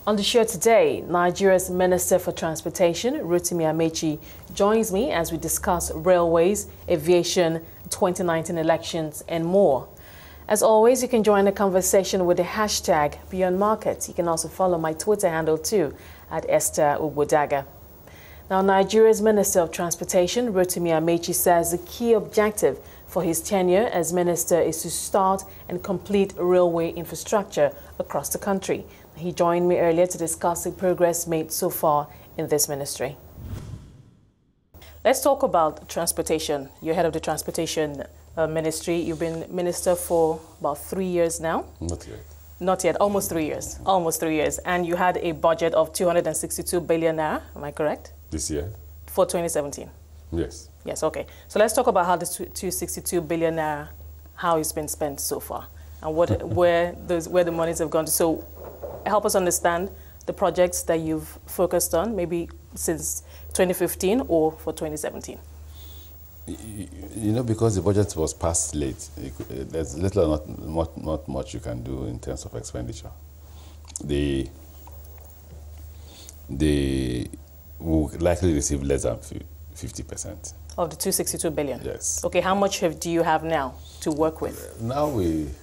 On the show today, Nigeria's Minister for Transportation, Rotimi Amaechi, joins me as we discuss railways, aviation, 2019 elections, and more. As always, you can join the conversation with the hashtag Beyond Markets. You can also follow my Twitter handle too, at Esther Ubodaga. Now, Nigeria's Minister of Transportation, Rotimi Amaechi, says the key objective for his tenure as minister is to start and complete railway infrastructure across the country. He joined me earlier to discuss the progress made so far in this ministry. Let's talk about transportation. You're head of the transportation ministry. You've been minister for about 3 years now. Not yet. Not yet, almost 3 years. Almost 3 years. And you had a budget of 262 billion naira, am I correct? This year? For 2017? Yes. Yes, okay. So let's talk about how the 262 billion naira, how it's been spent so far, and where the monies have gone to. So help us understand the projects that you've focused on, maybe since 2015 or for 2017. You know, because the budget was passed late, there's little or not much you can do in terms of expenditure. They will likely receive less than 50%. Of the 262 billion? Yes. Okay, how much do you have now to work with? Now we've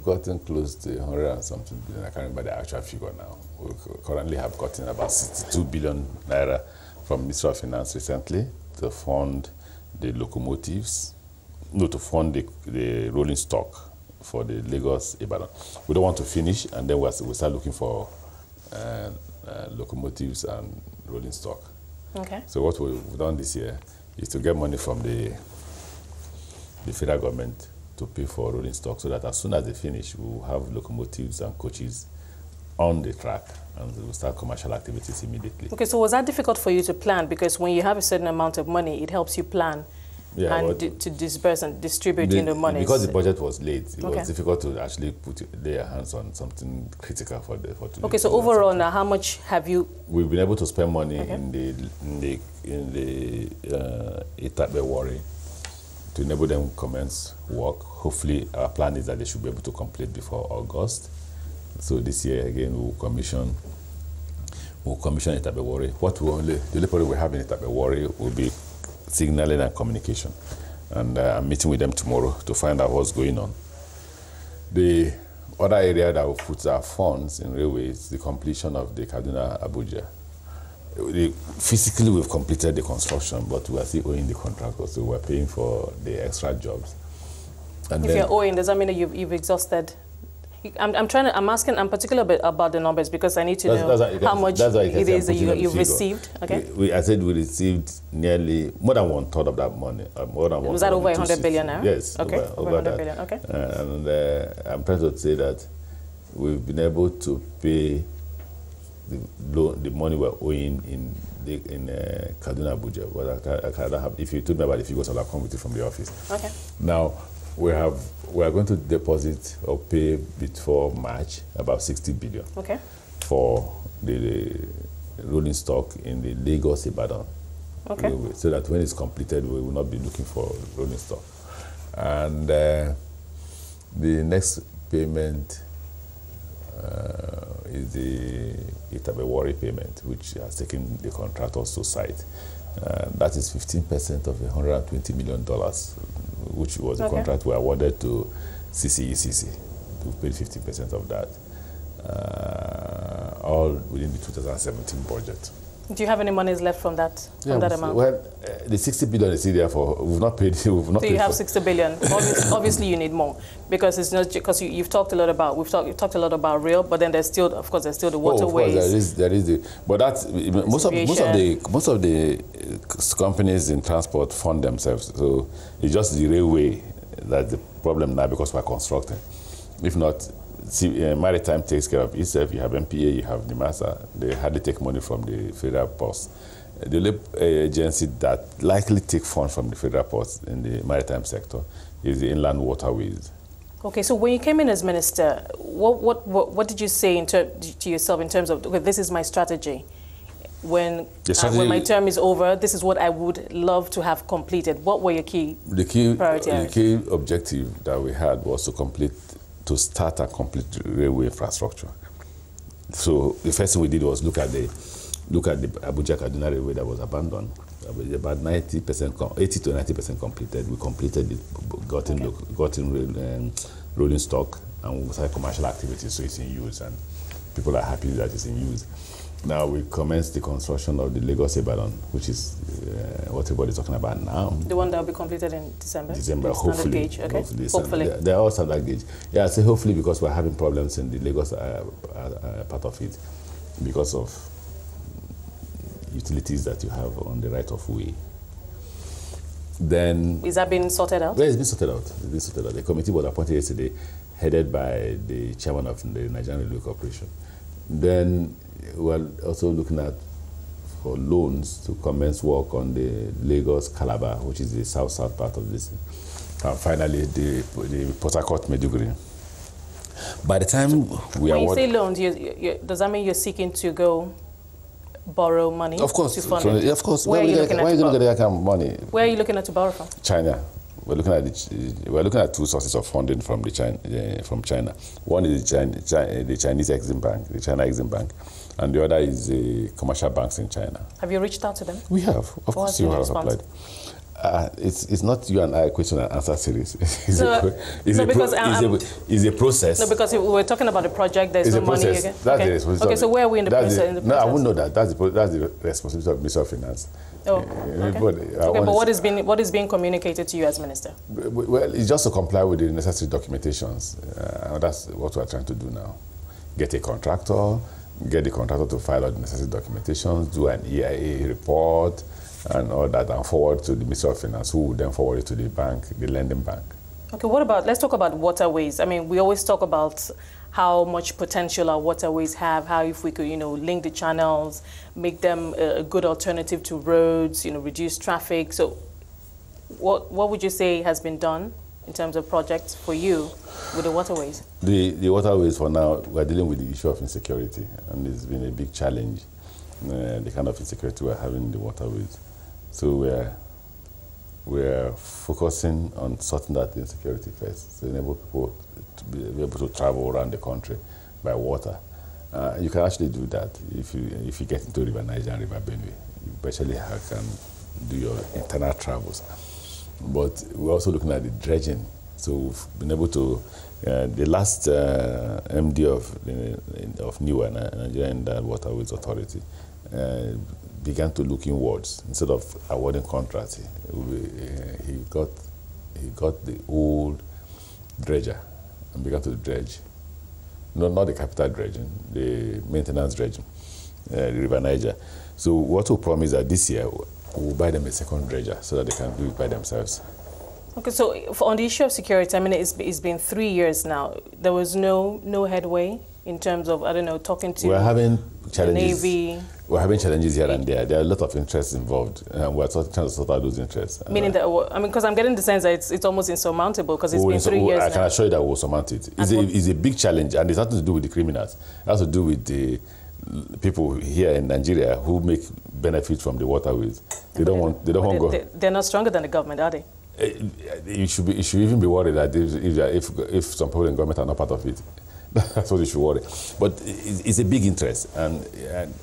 gotten close to 100 and something billion. I can't remember the actual figure now. We currently have gotten about 62 billion naira from Ministry of Finance recently to fund the locomotives, to fund the rolling stock for the Lagos-Ibadan. We don't want to finish, and then we'll start looking for locomotives and rolling stock. Okay. So what we've done this year is to get money from the federal government to pay for rolling stock, so that as soon as they finish, we'll have locomotives and coaches on the track, and we'll start commercial activities immediately. Okay, so was that difficult for you to plan? Because when you have a certain amount of money, it helps you plan to disperse and distribute the money. Because the budget was late, it was difficult to actually lay your hands on something critical for today. Okay, so overall now, how much have you? We've been able to spend money in the Itabe Warri to enable them commence work. Hopefully, our plan is that they should be able to complete before August. So this year again, we'll commission Itabe Warri. The only problem we have in Itabe Warri will be signaling and communication. And I'm meeting with them tomorrow to find out what's going on. The other area that will put our funds in railways is the completion of the Kaduna-Abuja. Physically, we've completed the construction, but we are still owing the contractor, so we're paying for the extra jobs. And if you're owing, does that mean that you've exhausted? I'm particular about the numbers because I need to know how much it is that you've received. Okay. I said we received nearly more than 1/3 of that money. Was that over 100 billion now? Yes. Okay. Over 100 billion. Okay. And I'm trying to say that we've been able to pay the money we're owing in Kaduna Abuja. But if you told me about the figures, I'll come with it from the office. Okay. Now we are going to deposit or pay before March about 60 billion. Okay. For the rolling stock in the Lagos-Ibadan. Okay. So that when it's completed, we will not be looking for rolling stock. And the next payment is the Itabe Warri payment, which has taken the contractors to site. That is 15% of the $120 million, which was the contract we awarded to CCECC to pay 15% of that, all within the 2017 budget. Do you have any monies left from that amount? Well, the 60 billion is still there for. We've not paid. So you have 60 billion. Obviously, you need more because it's not because you've talked a lot about. You've talked a lot about rail, but then there's still, of course, the waterways. Of course, there is the. But that's most of the companies in transport fund themselves. So it's just the railway that's the problem now because we're constructing. If not. Maritime takes care of itself. You have MPA, you have NIMASA. They hardly take money from the federal post. The only agency that likely take funds from the federal post in the maritime sector is the inland waterways. Okay, so when you came in as minister, what did you say to yourself in terms of, okay, this is my strategy? When my term is over, this is what I would love to have completed. What were your key priorities? The key objective that we had was to complete to start and complete railway infrastructure. So the first thing we did was look at the Abuja-Kaduna railway that was abandoned. About 90%, 80 to 90% completed. We completed it, got in rolling stock, and we started commercial activities, so it's in use, and people are happy that it's in use. Now we commenced the construction of the Lagos-Ibadan, which is what everybody's talking about now. The one that will be completed in December? December, hopefully. Gauge, okay. Hopefully. They're all standard gauge. Yeah, I say hopefully because we're having problems in the Lagos part of it because of utilities that you have on the right of way. Then... Is that being sorted out? Yeah, it's been sorted out. It's been sorted out. The committee was appointed yesterday, headed by the chairman of the Nigerian Railway Corporation. Then we're also looking at for loans to commence work on the Lagos-Calabar, which is the south-south part of this. And finally, the Port Harcourt-Maiduguri. By the time we are... When you say loans, does that mean you're seeking to go borrow money? Of course. To fund it? Of course. Where are you going to get that kind of money? Where are you looking at to borrow from? China. We're looking at two sources of funding from China. One is the Chinese Exim Bank, the China Exim Bank, and the other is the commercial banks in China. Have you reached out to them? We have. Of course, you have applied. It's not you and I question and answer series. It's a process. No, because we're talking about the project. There's no money. That's the responsibility. Okay, so where are we in the process? No, I wouldn't know that. That's the responsibility of Minister of Finance. Oh, okay. But what is being communicated to you as minister? Well, it's just to comply with the necessary documentations. That's what we're trying to do now. Get the contractor to file all the necessary documentations, do an EIA report, and all that, and forward to the Minister of Finance, who will then forward it to the bank, the lending bank. Okay, let's talk about waterways. I mean, we always talk about how much potential our waterways have, how if we could, link the channels, make them a good alternative to roads, reduce traffic. So what would you say has been done in terms of projects for you with the waterways? The waterways, for now, we're dealing with the issue of insecurity, and it's been a big challenge, the kind of insecurity we're having in the waterways. So we're focusing on sorting that insecurity first, to enable people to be able to travel around the country by water. You can actually do that if you get into River Niger and River Benue. You virtually can do your internal travels. But we're also looking at the dredging. So we've been able to, the last MD of NIWA, Nigerian Waterways Authority, began to look inwards instead of awarding contracts. He got the old dredger and began to dredge. No, not the capital dredging, the maintenance dredging, the River Niger. So what we promise that this year we'll buy them a second dredger so that they can do it by themselves. Okay, so on the issue of security, I mean, it's been 3 years now. There was no headway in terms of, I don't know, talking to the Navy. We're having challenges here and there. There are a lot of interests involved, and we're trying to sort out those interests. Meaning that, because I'm getting the sense that it's almost insurmountable because it's been 3 years now. I can assure you that we'll surmount it. It's a big challenge, and it's nothing to do with the criminals. It has to do with the people here in Nigeria who make benefit from the waterways. They don't want to go. They're not stronger than the government, are they? You should even be worried that if some people in government are not part of it. That's what you should worry. But it's a big interest, and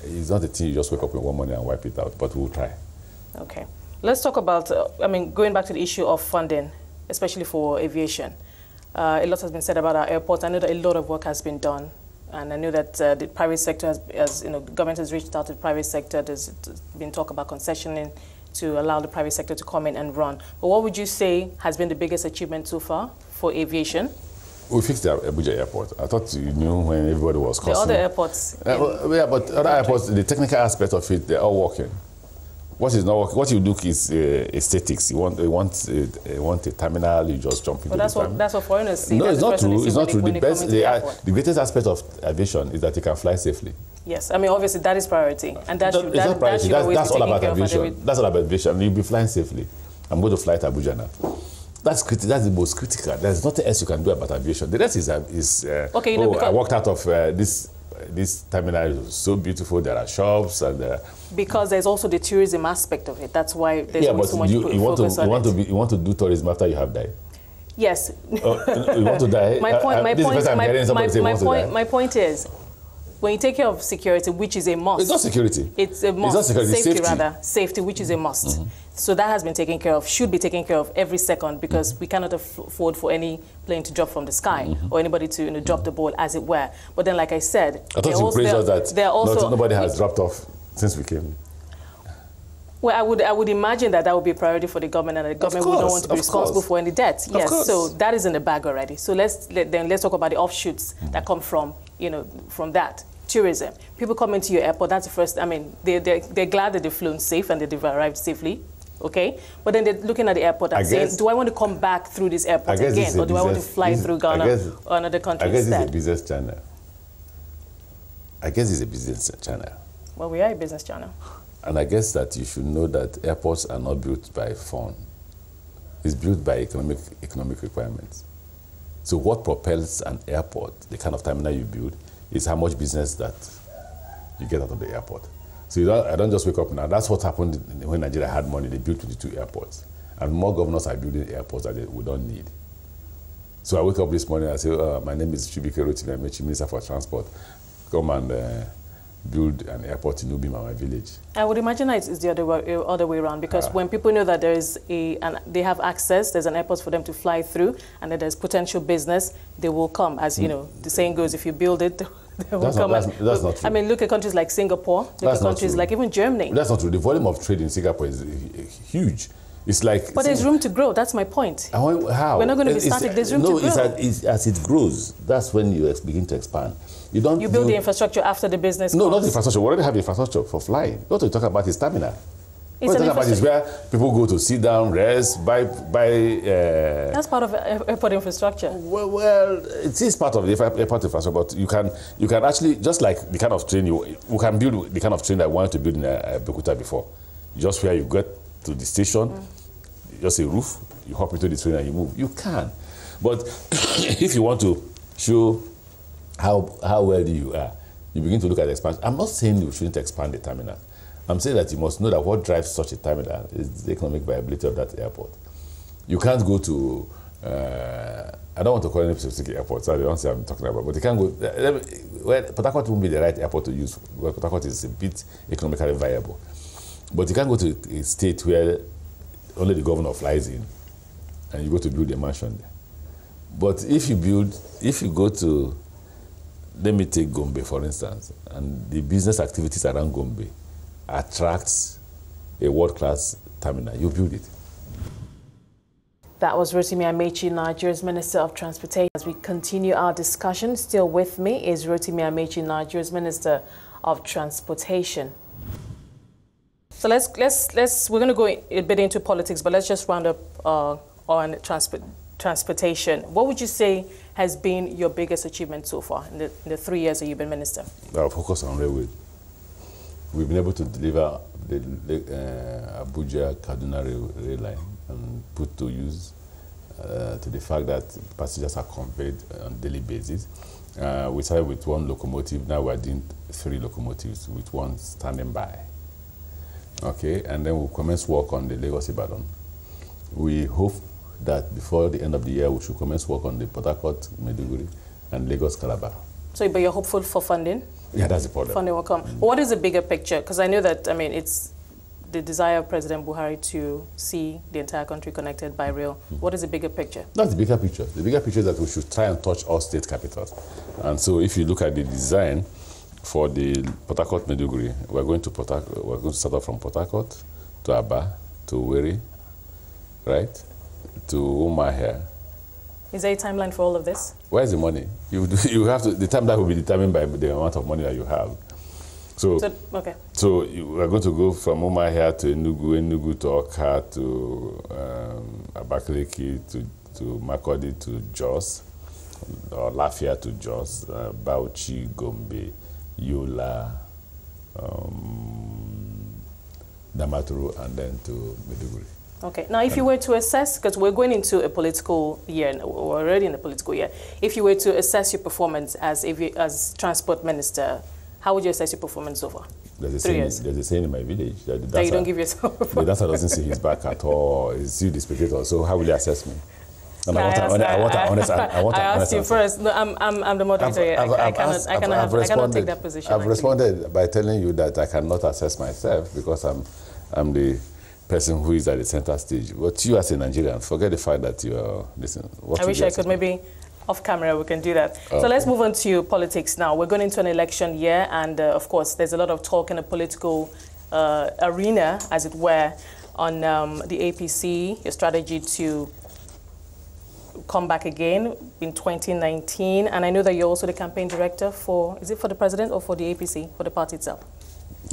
it's not a thing you just wake up in one morning and wipe it out, but we'll try. Okay. Let's talk about, going back to the issue of funding, especially for aviation. A lot has been said about our airports. I know that a lot of work has been done, and I know that the private sector government has reached out to the private sector. There's been talk about concessioning to allow the private sector to come in and run. But what would you say has been the biggest achievement so far for aviation? We fixed the Abuja airport. I thought you knew when everybody was crossing. The other airports. Yeah, but other airports, the technical aspect of it, they're all working. What is not working? What you look is aesthetics. You want a terminal, you just jump into the terminal. That's what foreigners see. No, it's not true. It's not true. The greatest aspect of aviation is that you can fly safely. Yes, obviously that is priority, and that's all about aviation. That's all about aviation. You'll be flying safely. I'm going to fly to Abuja now. That's the most critical. There's nothing else you can do about aviation. The rest is okay. I walked out of this terminal. It's so beautiful. There are shops and because there's also the tourism aspect of it. That's why there's so much focus on it. You want to do tourism after you have died. Yes. Oh, you want to die? My point is, when you take care of security, which is a must. It's not security. It's a must. It's not security. Safety, safety. rather. Safety, which is a must. So that has been taken care of, should be taken care of every second, because we cannot afford for any plane to drop from the sky or anybody to drop the ball, as it were. But then, like I said, I thought you praised us that nobody has dropped off since we came. Well, I would imagine that would be a priority for the government, and the government would not want to be responsible for any debt. Yes, so that is in the bag already. So let's talk about the offshoots that come from from that. Tourism. People come into your airport. That's the first. I mean, they're glad that they've flown safe and that they've arrived safely. Okay, but then they're looking at the airport and saying, "Do I want to come back through this airport again, or do I want to fly through Ghana or another country instead?" I guess it's a business channel. I guess it's a business channel. Well, we are a business channel. And I guess that you should know that airports are not built by fun. It's built by economic requirements. So what propels an airport, the kind of terminal you build, is how much business that you get out of the airport. So I don't just wake up now. That's what happened when Nigeria had money. They built 22 airports. And more governors are building airports that we don't need. So I wake up this morning and I say, my name is Rotimi Amaechi, Minister for Transport. Come and build an airport in Rotimi Amaechi village. I would imagine it's the other way around, because when people know that there is they have access, there's an airport for them to fly through, and that there's potential business, they will come. As you know, the saying goes, if you build it, they will come. That's not true. I mean, look at countries like Singapore, look at countries like even Germany. That's not true. The volume of trade in Singapore is huge. It's like... But there's room to grow. That's my point. How? We're not going to be static. There's room to grow. As it grows, that's when you begin to expand. You build the infrastructure after the business. No, not the infrastructure. We already have infrastructure for flying. What are you talking about is terminal. What you're talking about is where people go to sit down, rest, buy. That's part of airport infrastructure. Well, it is part of the airport infrastructure, but you can actually, just like the kind of train we can build the kind of train that I wanted to build in Bekuta before. Just where you get to the station, just a roof, you hop into the train and you move. You can, but if you want to show how wealthy you are, you begin to look at the expansion. I'm not saying you shouldn't expand the terminal. I'm saying that you must know that what drives such a terminal is the economic viability of that airport. You can't go to, I don't want to call any specific airport, so I don't say I'm talking about, but you can't go, Port Harcourt won't be the right airport to use, because Port Harcourt is a bit economically viable. But you can't go to a state where only the governor flies in, and you go to build a mansion there. But if you go to, let me take Gombe, for instance, and the business activities around Gombe attracts a world-class terminal, you build it. That was Rotimi Amaechi, Nigeria's Minister of Transportation. As we continue our discussion, still with me is Rotimi Amaechi, Nigeria's Minister of Transportation. So we're going to go a bit into politics, but let's just round up on transportation. What would you say has been your biggest achievement so far in the 3 years that you've been minister? Our focus on railway. We've been able to deliver the Abuja-Kaduna rail line and put to use to the fact that passengers are conveyed on a daily basis. We started with 1 locomotive. Now we're doing 3 locomotives with 1 standing by. Okay, and then we'll commence work on the Lagos-Ibadan. We hope that before the end of the year, we should commence work on the Port Harcourt-Maiduguri and Lagos-Calabar. So, but you're hopeful for funding? Yeah, that's the problem. Funding will come. But what is the bigger picture? Because I know that, I mean, it's the desire of President Buhari to see the entire country connected by rail. What is the bigger picture? That's the bigger picture. The bigger picture is that we should try and touch all state capitals. And so if you look at the design for the Port Harcourt-Maiduguri, we're going to start off from Port Harcourt to Aba, to Owerri, right, to Umuahia. Is there a timeline for all of this? Where's the money? You have to. The timeline will be determined by the amount of money that you have. So okay. So we're going to go from Umuahia to Enugu to Awka to Abakaliki to Makurdi to Jos, or Lafia to Jos, Bauchi, Gombe, Yola, Damaturu, and then to Maiduguri. Okay. Now, if you were to assess, because we're going into a political year, we're already in a political year, if you were to assess your performance as transport minister, how would you assess your performance so far? There's a saying in my village that you don't give yourself a the dancer doesn't see his back at all. He's still the spectator. So how will you assess me? And I want an honest I asked you answer. first. No, I'm the moderator. I cannot take that position. I've responded by telling you that I cannot assess myself because I'm the person who is at the center stage. But you as a Nigerian, forget the fact that you are listening. I wish I could maybe off camera we can do that. Okay. So let's move on to politics now. We're going into an election year, and of course there's a lot of talk in the political arena, as it were, on the APC, your strategy to come back again in 2019. And I know that you're also the campaign director for, is it for the president or for the APC, for the party itself?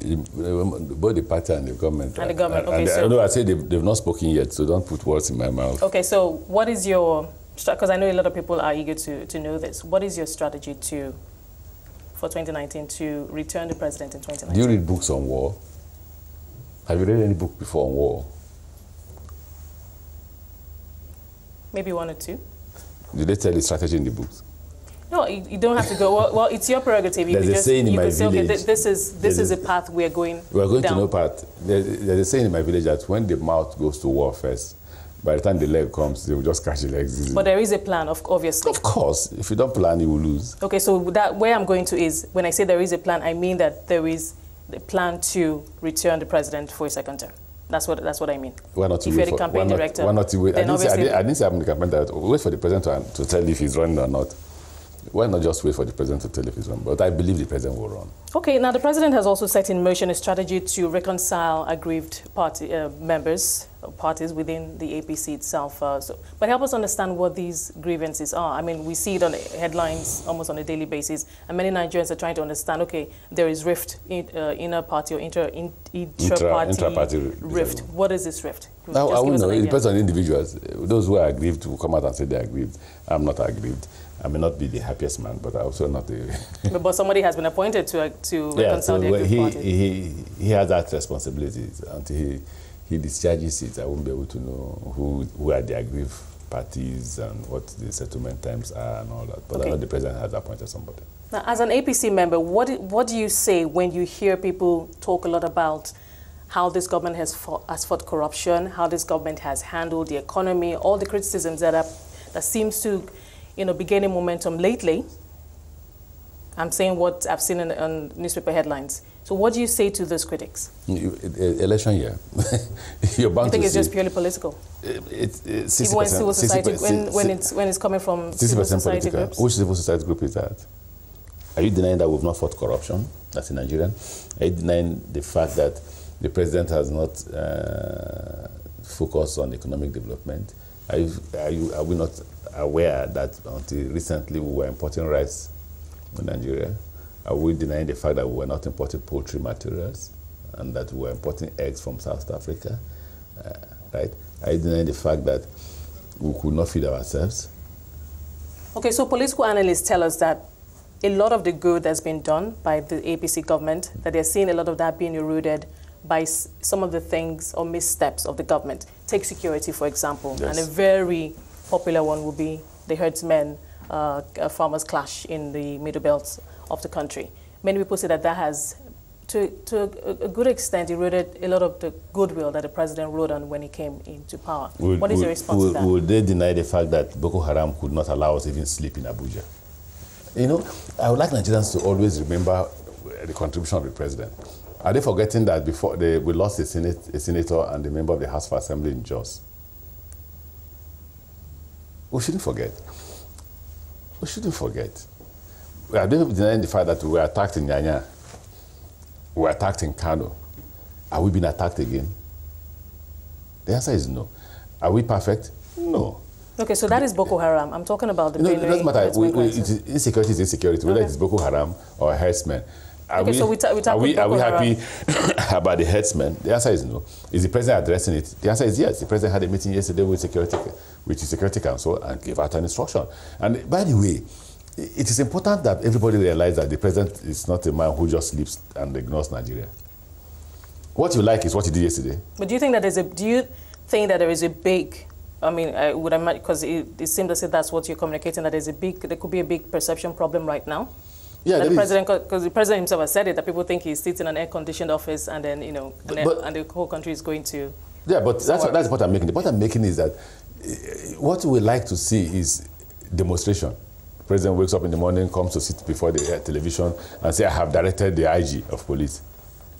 Both the party and the government. And the government, okay. So I say they've not spoken yet, so don't put words in my mouth. Okay, so what is your, because I know a lot of people are eager to know this, what is your strategy for 2019 to return the president in 2019? Do you read books on war? Have you read any book before on war? Maybe one or two. Did they tell the strategy in the books? No, you don't have to go. Well, it's your prerogative. There's a saying in my village. Okay, this is a path we are going. We are going down. to no path. There's a saying in my village that when the mouth goes to war first, by the time the leg comes, they will just catch the legs. But there is a plan, obviously. Of course, if you don't plan, you will lose. Okay, so where I'm going to is when I say there is a plan, I mean that there is the plan to return the president for a second term. That's what I mean. Why not? If you're the campaign director, why not wait? I didn't say I'm the campaign director. Wait for the president to tell if he's running or not. Why not just wait for the president to tell if he's running? But I believe the president will run. Okay, now the president has also set in motion a strategy to reconcile aggrieved party members, parties within the APC itself. But help us understand what these grievances are. I mean, we see it on the headlines almost on a daily basis, and many Nigerians are trying to understand, okay, there is rift, inner party or intra-party rift. What is this rift? Now, I wouldn't know. It depends on individuals. Those who are aggrieved will come out and say they are aggrieved. I'm not aggrieved. I may not be the happiest man, but I'm also not the... But somebody has been appointed to reconcile the aggrieved party. He has that responsibility. Until he discharges it, I won't be able to know who are the aggrieved parties and what the settlement times are and all that. But okay. I know the president has appointed somebody. Now, as an APC member, what do you say when you hear people talk a lot about how this government has fought corruption, how this government has handled the economy, all the criticisms that seems to be gaining momentum lately? I'm saying what I've seen on newspaper headlines. So what do you say to those critics? Election year. You're bound you think it's just purely political? It's when civil society, when it's coming from civil society groups? Which civil society group is that? Are you denying that we've not fought corruption as a Nigerian? Are you denying the fact that the president has not focused on economic development? Are we not aware that until recently we were importing rice in Nigeria? Are we denying the fact that we were not importing poultry materials and that we were importing eggs from South Africa? Right? Are you denying the fact that we could not feed ourselves? Okay, so political analysts tell us that a lot of the good that's been done by the APC government, that they're seeing a lot of that being eroded by some of the things or missteps of the government. Take security, for example, yes. And a very popular one will be the herdsmen, farmers clash in the middle belt of the country. Many people say that has, to a good extent, eroded a lot of the goodwill that the president rode on when he came into power. What is your response to that? Would they deny the fact that Boko Haram could not allow us even sleep in Abuja? I would like Nigerians to always remember the contribution of the president. Are they forgetting that before we lost a senator and a member of the House of Assembly in Jos? We shouldn't forget. We shouldn't forget. Are they denying the fact that we were attacked in Nyanya? We were attacked in Kano. Are we being attacked again? The answer is no. Are we perfect? No. Okay, so that is Boko Haram. I'm talking about the it doesn't matter. Insecurity is insecurity, whether it's Boko Haram or herdsmen. Are we happy about the herdsmen? The answer is no. Is the president addressing it? The answer is yes. The president had a meeting yesterday with the Security Council and gave out an instruction. And by the way, it is important that everybody realize that the president is not a man who just sleeps and ignores Nigeria. What you like is what he did yesterday. But do you think that there is a big, because it seems as if that's what you're communicating, that there could be a big perception problem right now? Yeah, because the president himself has said it, that people think he sits in an air-conditioned office and then, and the whole country is going to Yeah, but that's the point I'm making. The point I'm making is that what we like to see is demonstration. The president wakes up in the morning, comes to sit before the television and say, I have directed the IG of police.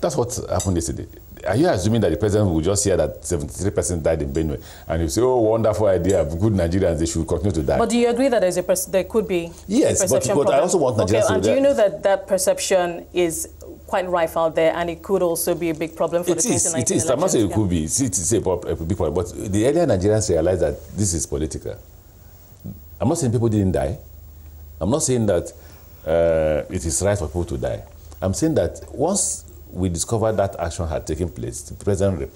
That's what happened yesterday. Are you assuming that the president will just hear that 73% died in Benue and he'll say, oh, wonderful idea, good Nigerians, they should continue to die? But do you agree that there could be yes, but I also want Nigerians to... and do you know that perception is quite rife out there and it could also be a big problem for the 2019 elections? It is. I'm not saying it could be. It's a big problem. But the earlier Nigerians realize that this is political. I'm not saying people didn't die. I'm not saying that it is right for people to die. I'm saying that once we discovered that action had taken place, the president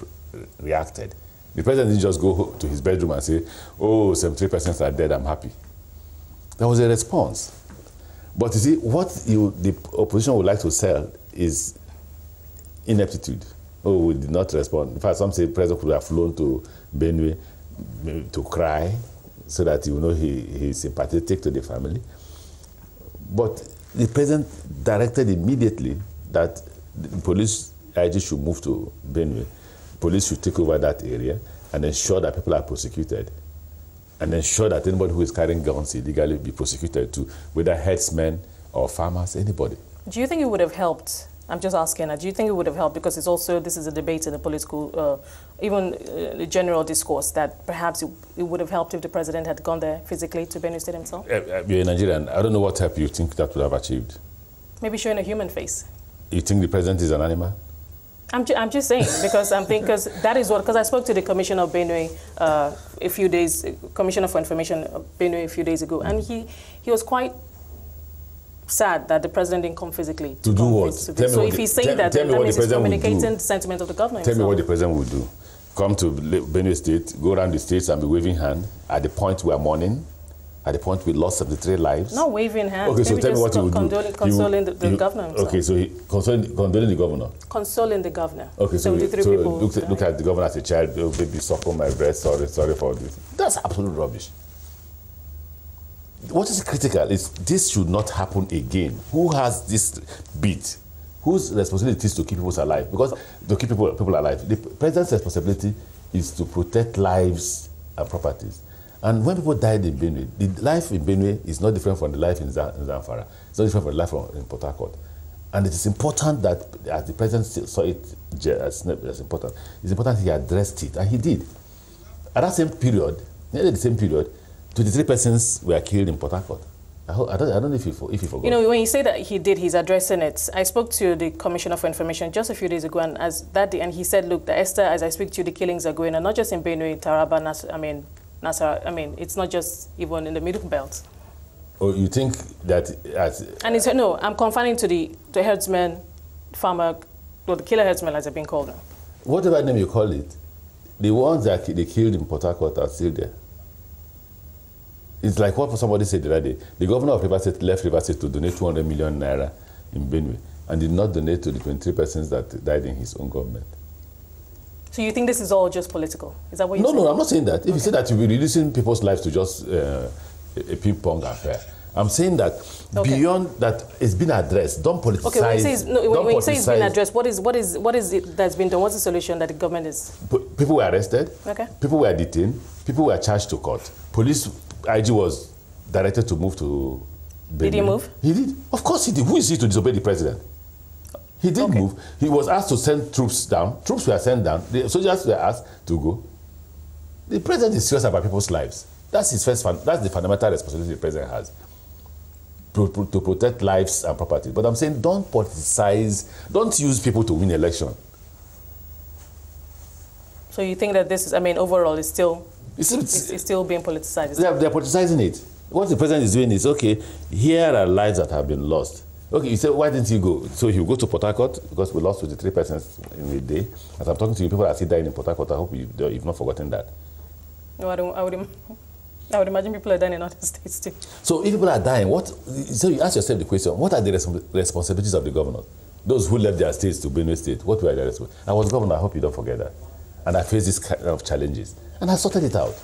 reacted. The president didn't just go to his bedroom and say, oh, 73% are dead, I'm happy. There was a response. But you see, what the opposition would like to sell is ineptitude. Oh, we did not respond. In fact, some say the president could have flown to Benue to cry so that he's sympathetic to the family. But the president directed immediately that the police IG should move to Benue. Police should take over that area and ensure that people are prosecuted. And ensure that anybody who is carrying guns illegally be prosecuted too, whether herdsmen or farmers, anybody. Do you think it would have helped? I'm just asking, do you think it would have helped? Because this is a debate in the political, even the general discourse, that perhaps it would have helped if the president had gone there physically to Benue State himself? You're a Nigerian. I don't know what help you think that would have achieved. Maybe showing a human face. You think the president is an animal? I'm just saying, because that is what, because I spoke to the Commissioner of Benue Commissioner for Information of Benue a few days ago, and he was quite sad that the president didn't come physically. To do what? So if he's saying that means he's communicating the sentiment of the government. Tell me what the president would do. Come to Benue State, go around the states and be waving hand at the point we are mourning, at the point we lost 73 lives. Not waving hands. Okay, so tell me what he would do. Consoling the governor himself. Okay, so condoling the governor. Consoling the governor. Okay, so look at the governor as a child. Oh, baby, suckle my breast. Sorry for this. That's absolute rubbish. What is critical is this should not happen again. Who has this beat? Whose responsibility is to keep people alive? Because to keep people alive, the president's responsibility is to protect lives and properties. And when people died in Benue, the life in Benue is not different from the life in Zamfara. It's not different from the life in Port Harcourt. And it is important that, as the president saw it as important, it's important he addressed it, and he did. At that same period, nearly the same period, 23 persons were killed in Port Harcourt. I don't know if he forgot. You know, when you say that he did, he's addressing it. I spoke to the Commissioner for Information just a few days ago, and he said, look, Esther, as I speak to you, the killings are going on, not just in Benue, Taraba, it's not just even in the Middle Belt. Oh, you think that... And he said, no, I'm confining to the herdsman, farmer, or the killer herdsman, as they've been called now. Whatever name you call it, the ones that they killed in Port Harcourt are still there. It's like what somebody said the other day. The governor of Rivers State left Rivers State to donate 200 million naira in Benue and did not donate to the 23 persons that died in his own government. So you think this is all just political? Is that what you're saying? No, I'm not saying that. If you say that you'll be reducing people's lives to just a ping-pong affair, I'm saying that beyond that, it's been addressed. Don't politicize. Okay, when you say it's been addressed, what is it that's been done? What's the solution that the government is? People were arrested. Okay. People were detained. People were charged to court. Police IG was directed to move to Benue. Did he move? He did. Of course he did. Who is he to disobey the president? He did move. He was asked to send troops down. Troops were sent down. The soldiers were asked to go. The president is serious about people's lives. That's that's the fundamental responsibility the president has. To protect lives and property. But I'm saying don't politicize, don't use people to win election. So you think that this is, overall it's still being politicized? They're politicizing it. What the president is doing is, okay, here are lives that have been lost. Okay, you say, why didn't you go? So he'll go to Port Harcourt, because we lost 23 persons in a day. As I'm talking to you, people are still dying in Port Harcourt. I hope you've not forgotten that. No, I would imagine people are dying in other states too. So if people are dying, so you ask yourself the question, what are the responsibilities of the governor? Those who left their states to Benue State, what were their responsibilities? I was governor, I hope you don't forget that. And I faced this kind of challenges. And I sorted it out.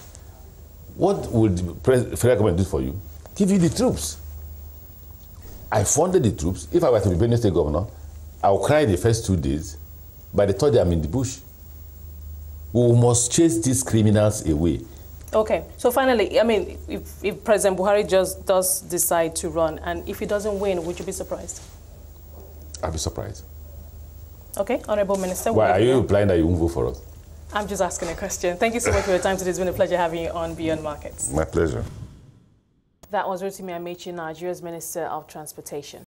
What would the federal government do for you? Give you the troops. I funded the troops. If I were to be Benue State governor, I'll cry the first 2 days. By the third day, I'm in the bush. We must chase these criminals away. Okay, so finally, I mean, if President Buhari just does decide to run, and if he doesn't win, would you be surprised? I'll be surprised. Okay, Honorable Minister. Why are you implying that you won't vote for us? I'm just asking a question. Thank you so much for your time today. It's been a pleasure having you on Beyond Markets. My pleasure. That was Rotimi Amaechi, Nigeria's Minister of Transportation.